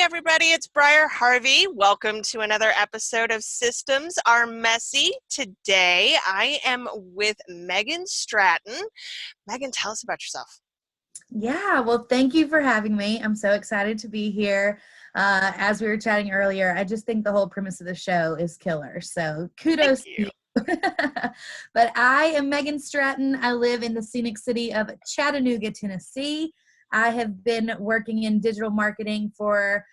everybody, it's Briar Harvey. Welcome to another episode of Systems Are Messy. Today, I am with Megan Stratton. Megan, tell us about yourself. Yeah, well, thank you for having me. I'm so excited to be here. As we were chatting earlier, I just think the whole premise of the show is killer. So kudos to you. But I am Megan Stratton. I live in the scenic city of Chattanooga, Tennessee. I have been working in digital marketing for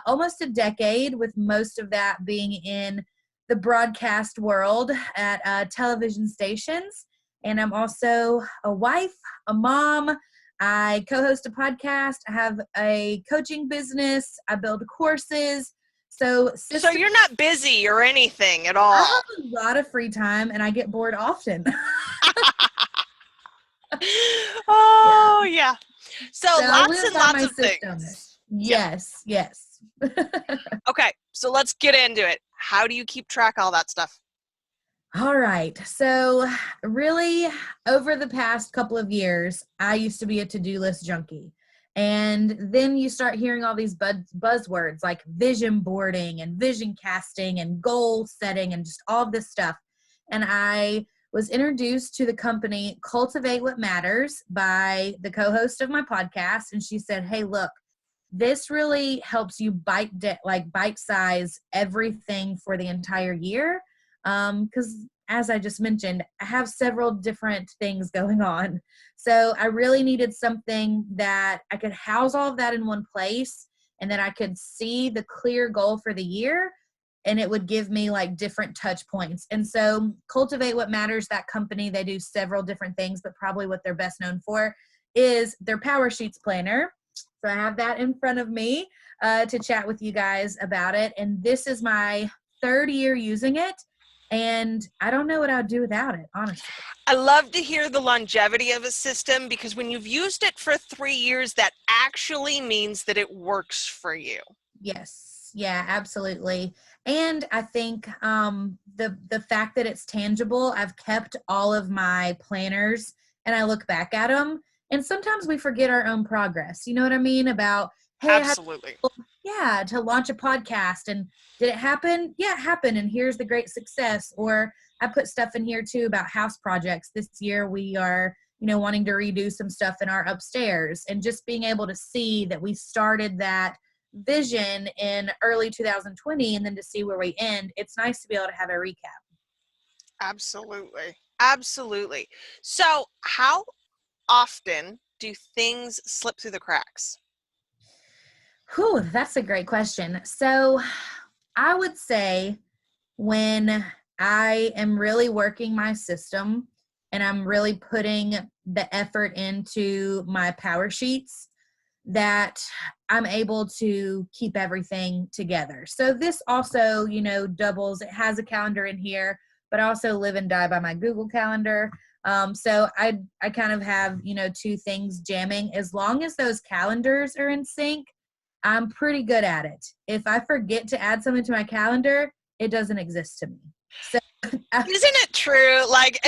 almost a decade, with most of that being in the broadcast world at television stations. And I'm also a wife, a mom. I co-host a podcast. I have a coaching business. I build courses. So you're not busy or anything at all. I have a lot of free time and I get bored often. Yeah. So lots and lots of things. Yes. Okay, so let's get into it. How do you keep track of all that stuff? All right. So really, over the past couple of years, I used to be a to-do list junkie. And then you start hearing all these buzzwords like vision boarding and vision casting and goal setting and just all of this stuff. And I was introduced to the company Cultivate What Matters by the co-host of my podcast. And she said, hey, look, this really helps you bite-size everything for the entire year. Because as I just mentioned, I have several different things going on. So I really needed something that I could house all of that in one place and that I could see the clear goal for the year, and it would give me like different touch points. And so Cultivate What Matters, that company, they do several different things, but probably what they're best known for is their Power Sheets planner. So I have that in front of me to chat with you guys about it. And this is my third year using it. And I don't know what I'd do without it, honestly. I love to hear the longevity of a system, because when you've used it for 3 years, that actually means that it works for you. Yes. Yeah, absolutely. And I think the fact that it's tangible, I've kept all of my planners and I look back at them. And sometimes we forget our own progress. You know what I mean? About, hey, absolutely. To launch a podcast. And did it happen? Yeah, it happened. And here's the great success. Or I put stuff in here too about house projects. This year we are, wanting to redo some stuff in our upstairs, and just being able to see that we started that vision in early 2020 and then to see where we end. It's nice to be able to have a recap. Absolutely. So how often do things slip through the cracks? Whew, that's a great question. So I would say when I am really working my system and I'm really putting the effort into my power sheets, that I'm able to keep everything together. So this also, doubles. It has a calendar in here, but I also live and die by my Google Calendar. So I kind of have, two things jamming. As long as those calendars are in sync, I'm pretty good at it. If I forget to add something to my calendar, it doesn't exist to me. So isn't it true? Like,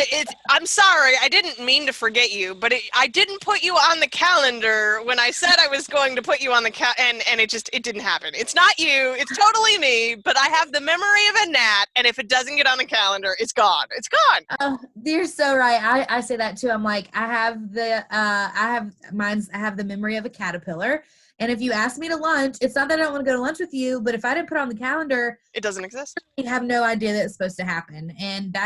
I'm sorry, I didn't mean to forget you, but I didn't put you on the calendar when I said I was going to put you on the and it didn't happen. It's not you, it's totally me, but I have the memory of a gnat, and if it doesn't get on the calendar, it's gone. It's gone. Oh, you're so right. I say that too. I'm like, I have the memory of a caterpillar. And if you ask me to lunch, it's not that I don't want to go to lunch with you, but if I didn't put it on the calendar, it doesn't exist. I have no idea that it's supposed to happen. And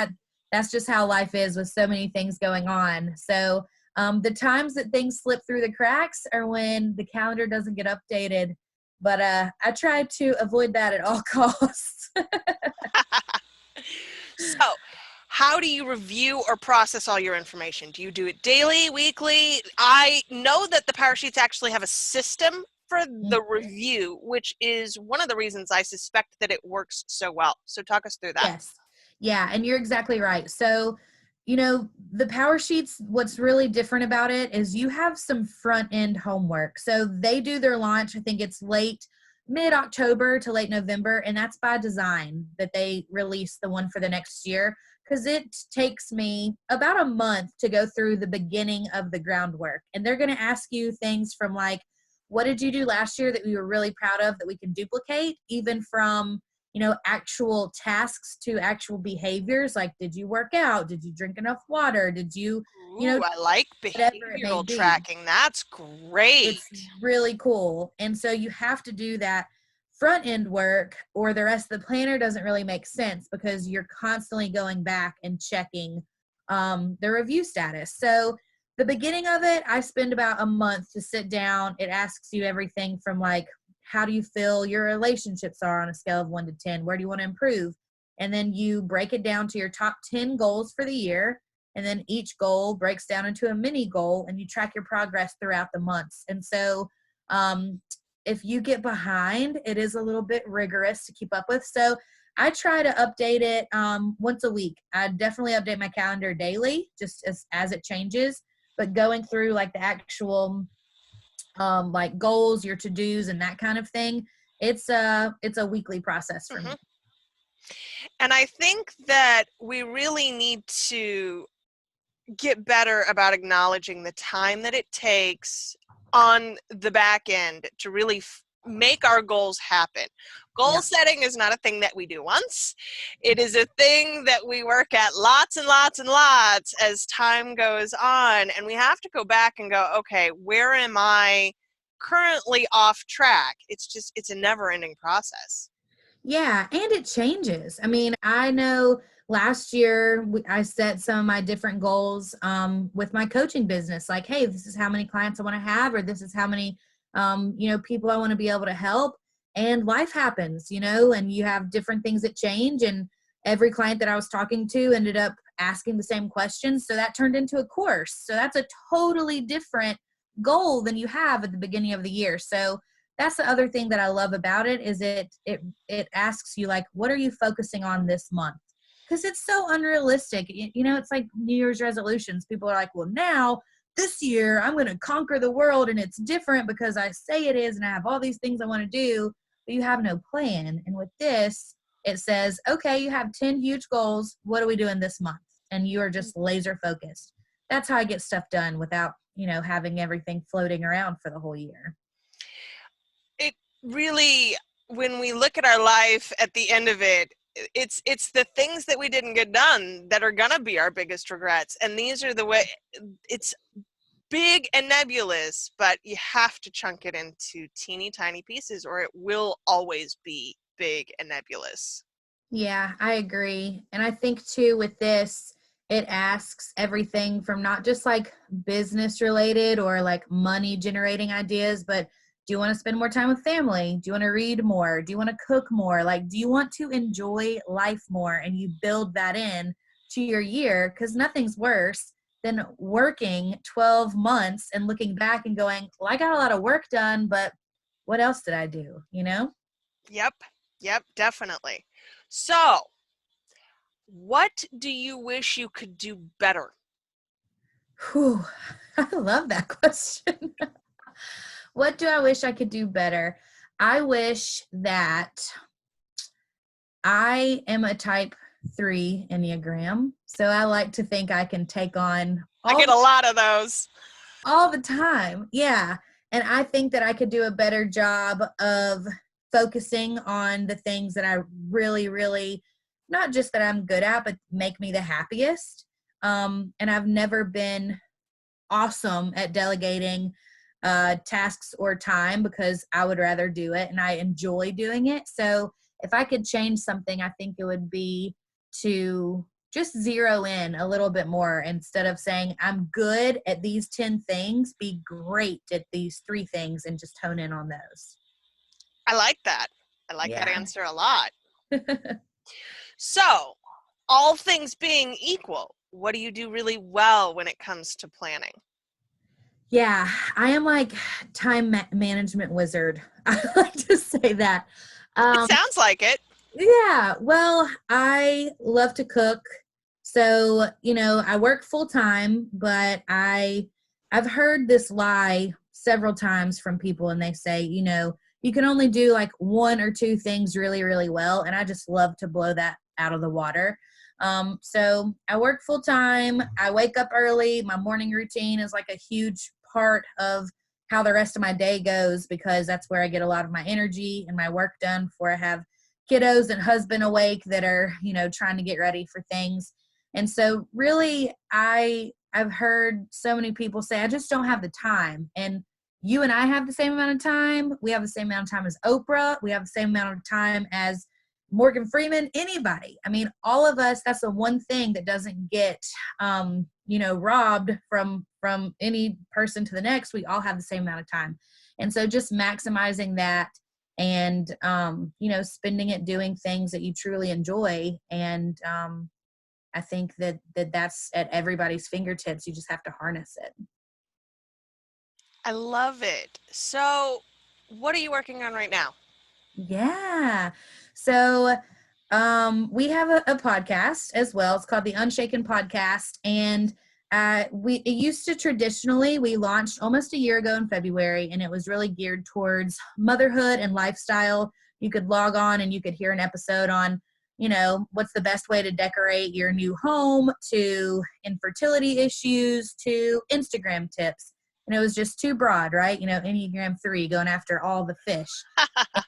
that's just how life is, with so many things going on. So the times that things slip through the cracks are when the calendar doesn't get updated. But I try to avoid that at all costs. So how do you review or process all your information? Do you do it daily, weekly? I know that the Power Sheets actually have a system for the review, which is one of the reasons I suspect that it works so well. So talk us through that. Yes. Yeah, and you're exactly right. So, the Power Sheets, what's really different about it is you have some front end homework. So they do their launch, I think it's mid-October to late November, and that's by design that they release the one for the next year, because it takes me about a month to go through the beginning of the groundwork. And they're going to ask you things from like, what did you do last year that we were really proud of that we can duplicate, even from, actual tasks to actual behaviors? Like, did you work out? Did you drink enough water? Did you, Ooh, I like whatever it may behavioral be. tracking. That's great. It's really cool. And so you have to do that front end work, or the rest of the planner doesn't really make sense because you're constantly going back and checking the review status. So the beginning of it, I spend about a month to sit down. It asks you everything from like, how do you feel your relationships are on a scale of 1 to 10? Where do you want to improve? And then you break it down to your top 10 goals for the year. And then each goal breaks down into a mini goal, and you track your progress throughout the months. And so if you get behind, it is a little bit rigorous to keep up with. So I try to update it once a week. I definitely update my calendar daily, just as it changes. But going through like the actual like goals, your to-dos, and that kind of thing, it's a weekly process for me. And I think that we really need to get better about acknowledging the time that it takes on the back end to really make our goals happen. Goal setting is not a thing that we do once. It is a thing that we work at lots and lots and lots as time goes on. And we have to go back and go, okay, where am I currently off track? It's a never ending process. Yeah, and it changes. I mean, I know last year I set some of my different goals with my coaching business. Like, hey, this is how many clients I want to have, or this is how many, people I want to be able to help. And life happens, and you have different things that change. And every client that I was talking to ended up asking the same questions. So that turned into a course. So that's a totally different goal than you have at the beginning of the year. So that's the other thing that I love about it is it asks you, like, what are you focusing on this month? Because it's so unrealistic. It's like New Year's resolutions. People are like, well, now this year I'm going to conquer the world, and it's different because I say it is, and I have all these things I want to do, but you have no plan. And with this, it says, okay, you have 10 huge goals. What are we doing this month? And you are just laser focused. That's how I get stuff done without, having everything floating around for the whole year. It really, when we look at our life at the end of it, it's the things that we didn't get done that are gonna be our biggest regrets. And these are the way, it's big and nebulous, but you have to chunk it into teeny tiny pieces or it will always be big and nebulous. Yeah, I agree. And I think too with this, it asks everything from not just like business related or like money generating ideas, but do you want to spend more time with family? Do you want to read more? Do you want to cook more? Like, do you want to enjoy life more? And you build that in to your year, because nothing's worse than working 12 months and looking back and going, well, I got a lot of work done, but what else did I do? Yep, definitely. So what do you wish you could do better? Whew, I love that question. What do I wish I could do better? I wish that I am a type 3 Enneagram. So I like to think I can take on I get a lot of those. All the time. Yeah. And I think that I could do a better job of focusing on the things that I really, really, not just that I'm good at, but make me the happiest. And I've never been awesome at delegating tasks or time because I would rather do it and I enjoy doing it. So if I could change something, I think it would be to just zero in a little bit more instead of saying I'm good at these 10 things, be great at these 3 things and just hone in on those. I like that. I like that Yeah. answer a lot. So, all things being equal, what do you do really well when it comes to planning? Yeah, I am like time management wizard. I like to say that. It sounds like it. Yeah, well, I love to cook. So, I work full time, but I've heard this lie several times from people, and they say, you can only do like 1 or 2 things really, really well. And I just love to blow that out of the water. So I work full time. I wake up early. My morning routine is like a huge part of how the rest of my day goes, because that's where I get a lot of my energy and my work done before I have kiddos and husband awake that are, trying to get ready for things. And so really I've heard so many people say, I just don't have the time. And you and I have the same amount of time. We have the same amount of time as Oprah. We have the same amount of time as Morgan Freeman, anybody. I mean, all of us, that's the one thing that doesn't get, robbed from any person to the next. We all have the same amount of time. And so just maximizing that and, spending it doing things that you truly enjoy. And I think that's at everybody's fingertips. You just have to harness it. I love it. So what are you working on right now? Yeah. So we have a podcast as well. It's called the Unshaken Podcast. And it used to traditionally, we launched almost a year ago in February, and it was really geared towards motherhood and lifestyle. You could log on and you could hear an episode on, what's the best way to decorate your new home, to infertility issues, to Instagram tips. And it was just too broad, right? Enneagram 3, going after all the fish.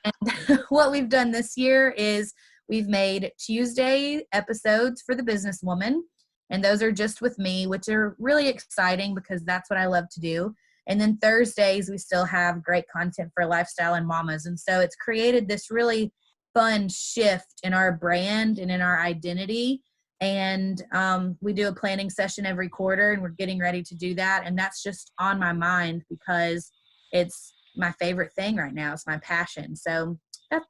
And what we've done this year is we've made Tuesday episodes for the businesswoman. And those are just with me, which are really exciting because that's what I love to do. And then Thursdays, we still have great content for lifestyle and mamas. And so it's created this really fun shift in our brand and in our identity. And we do a planning session every quarter, and we're getting ready to do that. And that's just on my mind because it's my favorite thing right now. It's my passion. So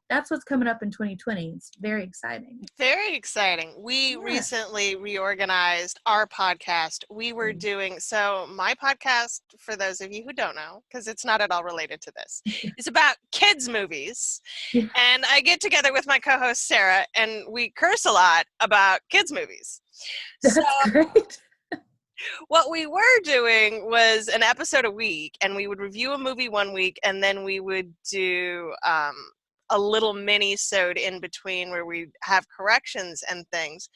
that's what's coming up in 2020. It's very exciting. Very exciting. We recently reorganized our podcast. We were doing, so my podcast, for those of you who don't know, because it's not at all related to this, is about kids' movies. Yeah. And I get together with my co-host, Sarah, and we curse a lot about kids' movies. That's great. What we were doing was an episode a week, and we would review a movie one week, and then we would do a little mini-sode in between where we have corrections and things.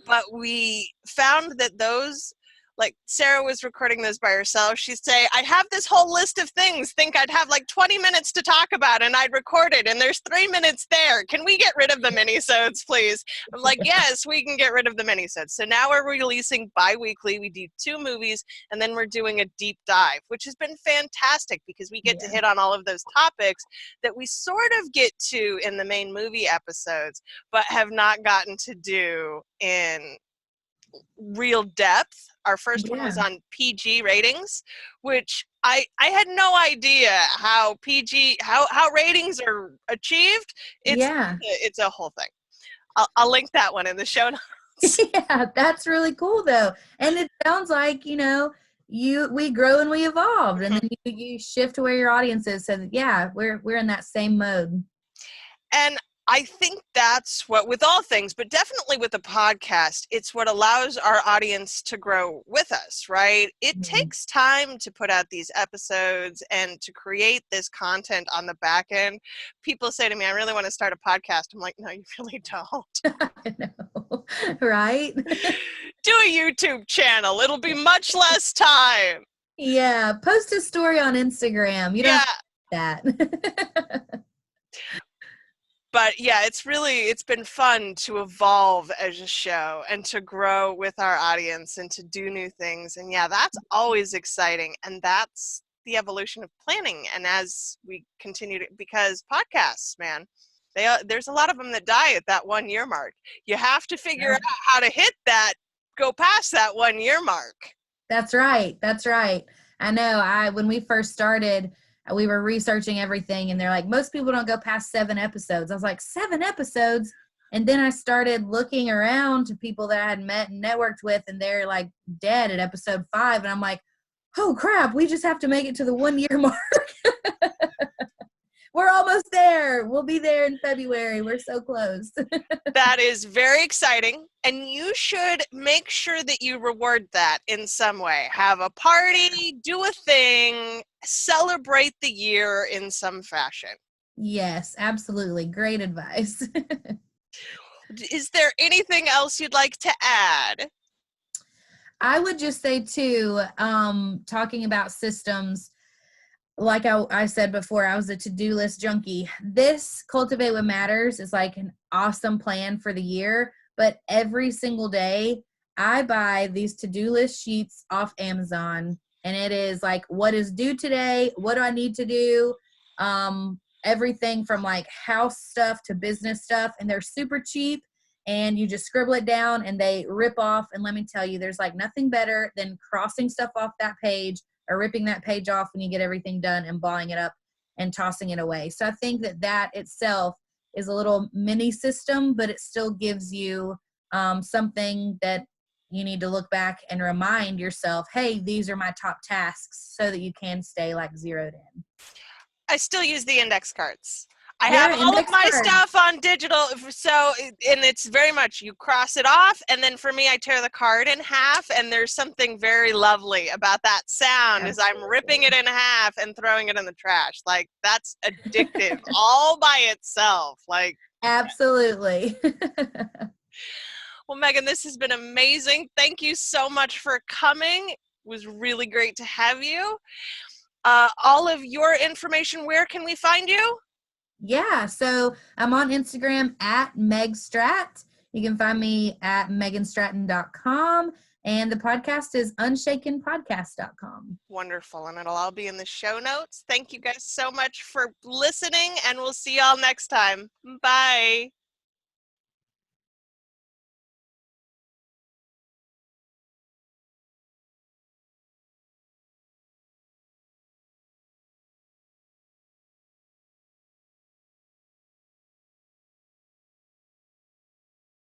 But we found that those, like Sarah was recording those by herself, she'd say, I have this whole list of things, think I'd have like 20 minutes to talk about, and I'd record it, and there's 3 minutes there. Can we get rid of the mini-sodes, please? I'm like, yes, we can get rid of the mini-sodes. So now we're releasing bi-weekly. We do 2 movies, and then we're doing a deep dive, which has been fantastic because we get to hit on all of those topics that we sort of get to in the main movie episodes, but have not gotten to do in real depth. Our first one was on PG ratings, which I had no idea how PG, how ratings are achieved. It's a whole thing. I'll link that one in the show notes. Yeah, that's really cool though. And it sounds like, we grow and we evolve, and then you shift to where your audience is. So we're in that same mode. And I think that's what, with all things, but definitely with the podcast, it's what allows our audience to grow with us, right? It takes time to put out these episodes and to create this content on the back end. People say to me, I really want to start a podcast. I'm like, no, you really don't. I know, right? Do a YouTube channel. It'll be much less time. Yeah, post a story on Instagram. You don't have that. But yeah, it's been fun to evolve as a show and to grow with our audience and to do new things. And yeah, that's always exciting. And that's the evolution of planning. And as we continue to, because podcasts, man, there's a lot of them that die at that 1 year mark. You have to figure out how to hit that, go past that 1 year mark. That's right. That's right. I know when we first started, we were researching everything, and they're like, most people don't go past 7 episodes. I was like, 7 episodes? And then I started looking around to people that I had met and networked with, and they're like dead at episode 5. And I'm like, oh crap, we just have to make it to the 1 year mark. We're almost there. We'll be there in February. We're so close. That is very exciting. And you should make sure that you reward that in some way. Have a party, do a thing, celebrate the year in some fashion. Yes, absolutely. Great advice. Is there anything else you'd like to add? I would just say too, talking about systems, like I said before, I was a to-do list junkie. This Cultivate What Matters is like an awesome plan for the year, but every single day I buy these to-do list sheets off Amazon, and it is like, what is due today? What do I need to do? Everything from like house stuff to business stuff, and they're super cheap, and you just scribble it down and they rip off. And let me tell you, there's like nothing better than crossing stuff off that page or ripping that page off when you get everything done and balling it up and tossing it away. So I think that itself is a little mini system, but it still gives you something that you need to look back and remind yourself, hey, these are my top tasks, so that you can stay like zeroed in. I still use the index cards. I have all of my stuff on digital, so, and it's very much, you cross it off, and then for me, I tear the card in half, and there's something very lovely about that sound as I'm ripping it in half and throwing it in the trash. Like, that's addictive all by itself. Like, absolutely. Well, Megan, this has been amazing. Thank you so much for coming. It was really great to have you. All of your information, where can we find you? Yeah, so I'm on Instagram at MegStrat. You can find me at meganstratton.com, and the podcast is unshakenpodcast.com. Wonderful, and it'll all be in the show notes. Thank you guys so much for listening, and we'll see y'all next time. Bye.